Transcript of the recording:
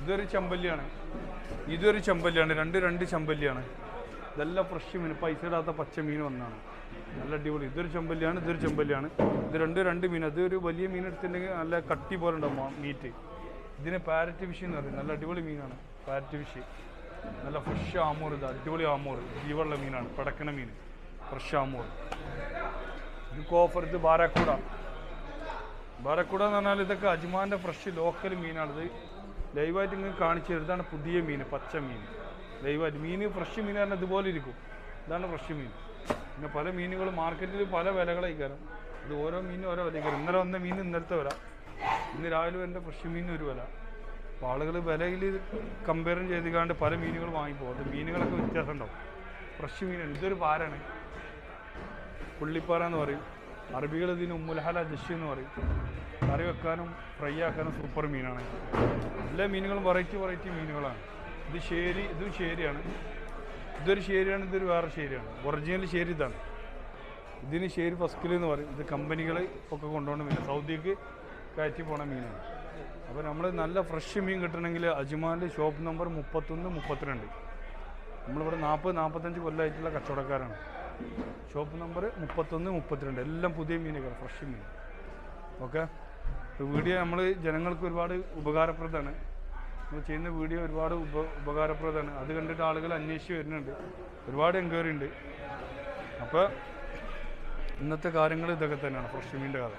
ഇതൊരു ചെമ്പല്ലിയാണ്, ഇതൊരു ചെമ്പല്ലിയാണ്, രണ്ട് ചെമ്പല്ലിയാണ്. ഇതെല്ലാം ഫ്രഷ് മീൻ, പൈസ ഇടാത്ത പച്ച മീൻ വന്നാണ്, നല്ല അടിപൊളി. ഇതൊരു ചെമ്പല്ലിയാണ്, ഇതൊരു ചെമ്പല്ലിയാണ്. ഇത് രണ്ട് മീൻ. അതൊരു വലിയ മീൻ എടുത്തിട്ടുണ്ടെങ്കിൽ നല്ല കട്ടി പോലെ ഉണ്ടാവും മീറ്റ്. ഇതിന് പാരറ്റ് ഫിഷ് എന്ന് പറയും, നല്ല അടിപൊളി മീനാണ് പാരറ്റ് ഫിഷ്. നല്ല ഫ്രഷ് ആമൂർ, ഇത് അടിപൊളി ആമൂർ, ജീവുള്ള മീനാണ്, പടക്കണ മീൻ, ഫ്രഷ് ആമൂർ. ഇത് കോഫർ, ഇത് ബാരാക്കൂട. ബാരാക്കൂട എന്ന് പറഞ്ഞാൽ ഇതൊക്കെ അജ്മാൻ്റെ ഫ്രഷ് ലോക്കൽ മീനാണിത്. ലൈവായിട്ട് ഇങ്ങനെ കാണിച്ചു തരും. ഇതാണ് പുതിയ മീൻ, പച്ച മീൻ. ലൈവായിട്ട് മീൻ, ഫ്രഷ് മീൻ പറഞ്ഞാൽ ഇതുപോലെ ഇരിക്കും. ഇതാണ് ഫ്രഷ് മീൻ. പിന്നെ പല മീനുകളും മാർക്കറ്റിൽ പല വിലകളായിക്കാരം. ഇത് ഓരോ മീനും ഓരോ വിലയ്ക്കാരം. ഇന്നലെ വന്ന മീൻ ഇന്നലത്തെ വില, ഇന്ന് രാവിലെ വന്ന ഫ്രഷ് മീനിന് ഒരു വില. അപ്പോൾ ആളുകൾ വിലയിൽ കമ്പയറും ചെയ്തുകൊണ്ട് പല മീനുകൾ വാങ്ങിപ്പോകും. അത് മീനുകളൊക്കെ വ്യത്യാസം ഉണ്ടാവും. ഫ്രഷ് മീനാണ്. ഇതൊരു പാരാണ്, പുള്ളിപ്പാറ എന്ന് പറയും. അറബികൾ ഇതിന് ഉമ്മുൽഹല ജഷ് എന്ന് പറയും. കറി വെക്കാനും ഫ്രൈ ആക്കാനും സൂപ്പർ മീനാണ്. എല്ലാ മീനുകളും വെറൈറ്റി മീനുകളാണ്. ഇത് ശേരി, ഇതും ശേരിയാണ്. ഇതൊരു ശേരിയാണ്, ഇതൊരു വേറെ ശേരിയാണ്. ഒറിജിനൽ ശേരി ഇതാണ്. ഇതിന് ശേരി ഫസ്കിൽ എന്ന് പറയും. ഇത് കമ്പനികൾ ഒക്കെ കൊണ്ടുപോകുന്ന മീൻ, സൗദിക്ക് കയറ്റി പോണ മീനാണ്. അപ്പോൾ നമ്മൾ നല്ല ഫ്രഷ് മീൻ കിട്ടണമെങ്കിൽ അജ്മാൻ്റെ ഷോപ്പ് നമ്പർ 31, 32. നമ്മളിവിടെ 40-45 കൊല്ലമായിട്ടുള്ള കച്ചവടക്കാരാണ്. Shop number 31, 32. എല്ലാം പുതിയ മീനുകൾ, ഫ്രഷ് മീൻ. ഓക്കെ. വീഡിയോ നമ്മൾ ജനങ്ങൾക്ക് ഒരുപാട് ഉപകാരപ്രദമാണ്. നമ്മൾ ചെയ്യുന്ന വീഡിയോ ഒരുപാട് ഉപകാരപ്രദമാണ്. അത് കണ്ടിട്ട് ആളുകൾ അന്വേഷിച്ച് വരുന്നുണ്ട്, ഒരുപാട് എൻക്വയറി ഉണ്ട്. അപ്പോൾ ഇന്നത്തെ കാര്യങ്ങൾ ഇതൊക്കെ തന്നെയാണ്, ഫ്രഷ് മീനിൻ്റെ കഥ.